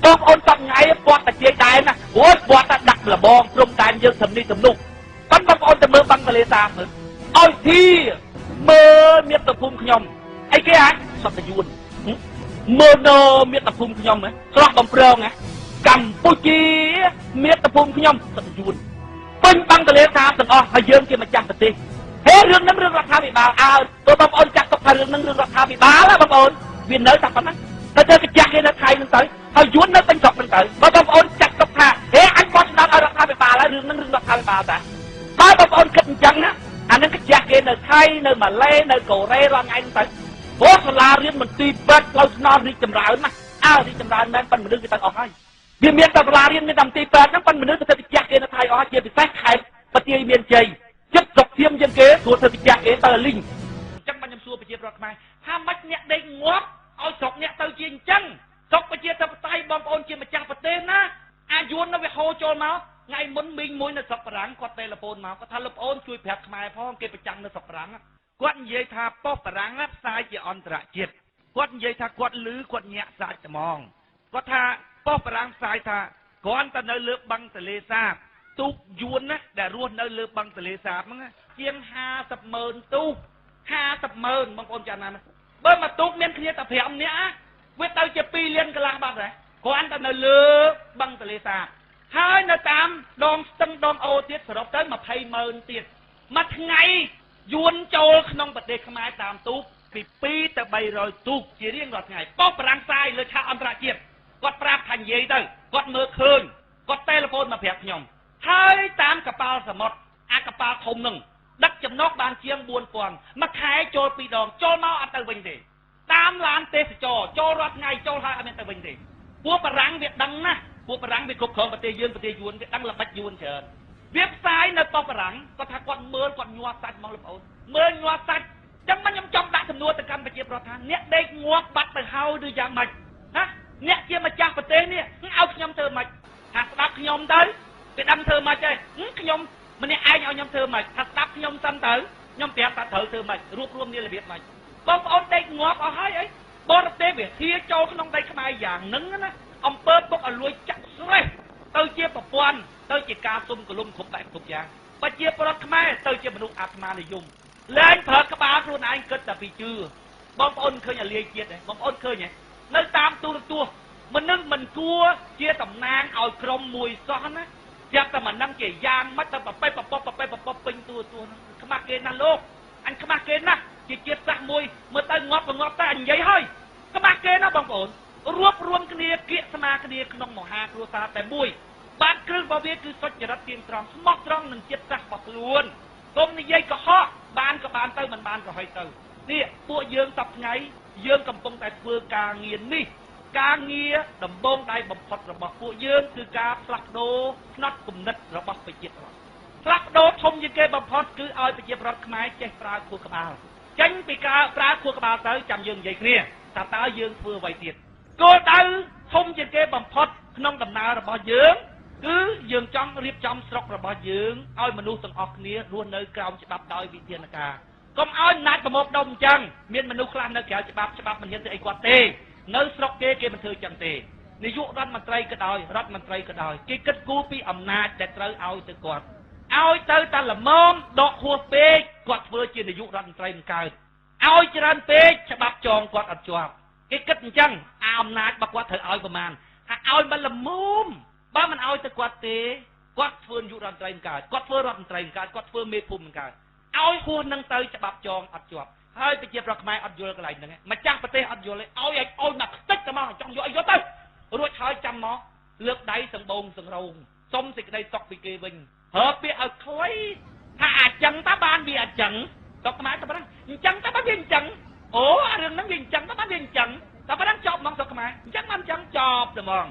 បងអូនចង់ថ្ងៃគាត់តែជាដែរណាអូយគាត់តែដាក់លបងព្រំតែនយើងសំនេះសំនោះប៉ុន្តែបងអូនទៅមើលបឹងទលេសាបមើលឲ្យទីមើលមាតុភូមិខ្ញុំអីគេអាចសត្វយួនមើលនៅមាតុភូមិខ្ញុំស្រស់បំប្រងកម្ពុជាមាតុភូមិខ្ញុំសត្វយួនពេញបឹងទលេសាបទាំងអស់ហើយយើងជាម្ចាស់ប្រទេសហេរឿងហ្នឹងរឿងរដ្ឋាភិបាលអើទោះបងប្អូនចាត់ទុកថារឿងហ្នឹងរឿងរដ្ឋាភិបាលណាបងប្អូនវានៅតែប៉ុណ្ណាតែទៅកាច់គេនៅថៃហ្នឹងទៅហើយយួននៅពេញស្រុកហ្នឹងទៅបើបងប្អូនចាត់ទុកថាហេអញបោះឆ្នោតឲ្យរដ្ឋាភិបាលហើយរឿងហ្នឹងរឿងរដ្ឋាភិបាលតាបើបងប្អូនគិតអញ្ចឹងណាអាហ្នឹងកាច់គេនៅថៃនៅម៉ាឡេនៅកូរ៉េរាល់ថ្ងៃហ្នឹងទៅព្រោះសាលារៀនមន្ទីរពេទ្យផ្លូវថ្នល់រីកចម្រើនណារីកចម្រើនមែនប៉ុន្តែមនុស្សគេទៅអស់ហើយវាមានតែសាលារៀនមានតែមន្ទីរពេទ្យហ្នឹងប៉ុន្តែមនុស្សទៅកាច់គេនៅថៃអស់ជាពិសេសខេត្តបន្ទាយមានជ័យចិត្តស្រុកធៀមជាងគេព្រោះធ្វើវិជ្ជាគេទៅលីងអញ្ចឹងខ្ញុំសួរប្រជាពលរដ្ឋខ្មែរថាម៉េចអ្នកដេកងាប់ឲ្យស្រុកអ្នកទៅជាអញ្ចឹងស្រុកប្រជាធិបតេយ្យបងប្អូនជាម្ចាស់ប្រទេសណាអាយួននៅវាហូរចូលមកថ្ងៃមុនមីងមួយនៅស្រុកបារាំងគាត់ទេលពូនមកគាត់ថាលោកប្អូនជួយប្រាប់ខ្មែរផងគេប្រចាំនៅស្រុកបារាំងគាត់និយាយថាប៉ុស្តិ៍បារាំងផ្សាយជាអន្តរជាតិគាត់និយាយថាគាត់លឺគាត់ញាក់សាច់ត្មងគាត់ថាប៉ុស្តិ៍បារាំងផ្សាយថាគ្រាន់តែនៅលើបឹងទន្លេសាបទូកយួនណាដែលរស់នៅលើបឹងទន្លេសាបហ្នឹងជាង50,000ទូក50,000បងប្អូនចាំណាបើមកទូកមានគ្នាតែ5នាក់វាទៅជា2លានកន្លះបាត់ហើយគ្រាន់តែនៅលើបឹងទន្លេសាបហើយនៅតាមដងស្ទឹងដងអូទៀតសរុបទៅ20,000ទៀតមួយថ្ងៃយួនចូលក្នុងប្រទេសខ្មែរតាមទូកពី2ទៅ300ទូកជារៀងរាល់ថ្ងៃប៉ុស្តិ៍បារាំងផ្សាយលើឆាកអន្តរជាតិគាត់ប្រាប់ថានិយាយទៅគាត់មើលឃើញគាត់ទេលពូនមកប្រាប់ខ្ញុំហើយតាមកប៉ាល់សមុទ្រអាកប៉ាល់ធំនឹងដឹកចំណុកបានជាង 4,000 មួយខែចូល2ដងចូលមកអត់ទៅវិញទេតាមឡានទេសចរចូលរាល់ថ្ងៃចូលហើយអត់មានទៅវិញទេពួកបារាំងវាដឹងណាពួកបារាំងវាគ្រប់គ្រងប្រទេសយើងប្រទេសយួនវាដឹងល្បិចយួនច្រើនវាផ្សាយនៅប៉ុស្តិ៍បារាំងគាត់ថាគាត់មើលគាត់ញាត់សាច់មកលោកប្អូនមើលញាត់សាច់ចឹងខ្ញុំចង់ដាក់សំណួរទៅកាន់ប្រជាពលរដ្ឋថាអ្នកដេកងាប់បាត់ទៅហើយឬយ៉ាងម៉េចណាអ្នកជាម្ចាស់ប្រទេសនេះឲ្យខ្ញុំធ្វើម៉េចថាស្ដាប់ខ្ញុំទៅគេដឹងធ្វើម៉េចទេខ្ញុំម្នាក់ឯងឲ្យខ្ញុំធ្វើម៉េចថាស្ដាប់ខ្ញុំសិនទៅខ្ញុំប្រាប់ថាត្រូវធ្វើម៉េចរួបរวมនេះរបៀបម៉េចបងប្អូនដេកងាប់អស់ហើយអីបរទេសវាធាចូលក្នុងដីខ្មែរយ៉ាងហ្នឹងណាអំពើពុកឲ្យលួចចាក់ស្រេះទៅជាប្រព័ន្ធទៅជាការសុំកលុំគ្រប់បែបគ្រប់យ៉ាងប្រជាពលរដ្ឋខ្មែរទៅជាមនុស្សអាត្មានិយមលែងប្រើក្បាលខ្លួនឯងគិតតែពីជឿបងប្អូនឃើញអាលាយជាតិទេបងប្អូនឃើញទេនៅតាមទូរទស្សន៍មនុស្សមិនគួរជាតំណាងឲ្យក្រុមមួយសោះណាចាប់តែមិនដឹងជាយ៉ាងម៉េចទៅប្រប៉េះប្រពពពេញទូរទស្សន៍ខ្មាស់គេណាលោកអញខ្មាស់គេណាជាជាតិសាសន៍មួយមើលទៅងាប់តែអញនិយាយហើយខ្មាស់គេណាបងប្អូនរួបរวมគ្នាគៀកស្មាគ្នាក្នុងមហាគ្រួសារតែមួយបានគ្រឹះរបស់វាគឺសុចរិតទៀងត្រង់ស្មោះត្រង់នឹងជាតិសាសន៍របស់ខ្លួនកុំនិយាយកុហកបានក៏បានទៅមិនបានក៏ហុយទៅនេះពួកយើងសប្ថ្ងៃយើងកំពុងតែធ្វើការងារនេះការងារដំបូងដៃបំផុតរបស់ពួកយើងគឺការផ្លាស់ប្ដូរផ្នត់គំនិតរបស់ប្រជាពលរដ្ឋផ្លាស់ប្ដូរធំជាងគេបំផុតគឺឲ្យប្រជាពលរដ្ឋខ្មែរចេះប្រើខួរក្បាលចេញពីការប្រើខួរក្បាលទៅចាំយើងនិយាយគ្នាតើយើងធ្វើអ្វីទៀតគោលដៅធំជាងគេបំផុតក្នុងដំណើររបស់យើងគឺយើងចង់រៀបចំស្រុករបស់យើងឲ្យមនុស្សទាំងអស់គ្នារស់នៅក្រោមច្បាប់ដោយវិធានការកុំឲ្យអំណាចប្រមូលផ្ដុំអញ្ចឹងមានមនុស្សខ្លះនៅក្រៅច្បាប់មិនហ៊ានធ្វើអីគាត់ទេនៅស្រុកគេមិនធ្វើចឹងទេនាយករដ្ឋមន្ត្រីក៏ដោយរដ្ឋមន្ត្រីក៏ដោយគេគិតគូរពីអំណាចដែលត្រូវឲ្យទៅគាត់ឲ្យទៅតែល្មមដកហួសពេកគាត់ធ្វើជានាយករដ្ឋមន្ត្រីមិនកើតឲ្យច្រើនពេកច្បាប់ចងគាត់អត់ជាប់គេគិតអញ្ចឹងអំណាចរបស់គាត់ត្រូវឲ្យប្រមាណថាឲ្យមិនល្មមបើមិនឲ្យទៅគាត់ទេគាត់ធ្វើនាយករដ្ឋមន្ត្រីមិនកើតគាត់ធ្វើរដ្ឋមន្ត្រីមិនកើតគាត់ធ្វើមេភូមិមិនកើតឲ្យហួសនឹងទៅច្បាប់ចងអត់ជាប់ហើយប្រជាប្រដ្ឋខ្មែរអត់យល់កន្លែងហ្នឹងម្ចាស់ប្រទេសអត់យល់ទេឲ្យមកខ្ទេចតែមកចង់យកអីយកទៅរួចហើយចាំមកលើកដៃសង្បូងសង្រោងសុំសេចក្តីសុខពីគេវិញហើពាក្យឲ្យខ្លីថាអញ្ចឹងតើបានវាអញ្ចឹងតើខ្មែរតើប៉ុណ្ណឹងអញ្ចឹងតើបានវាអញ្ចឹងអូរឿងហ្នឹងវាអញ្ចឹងតើបានវាអញ្ចឹងតើប៉ុណ្ណឹងចប់ហ្មងតើខ្មែរអញ្ចឹងបានអញ្ចឹងចប់តែហ្មង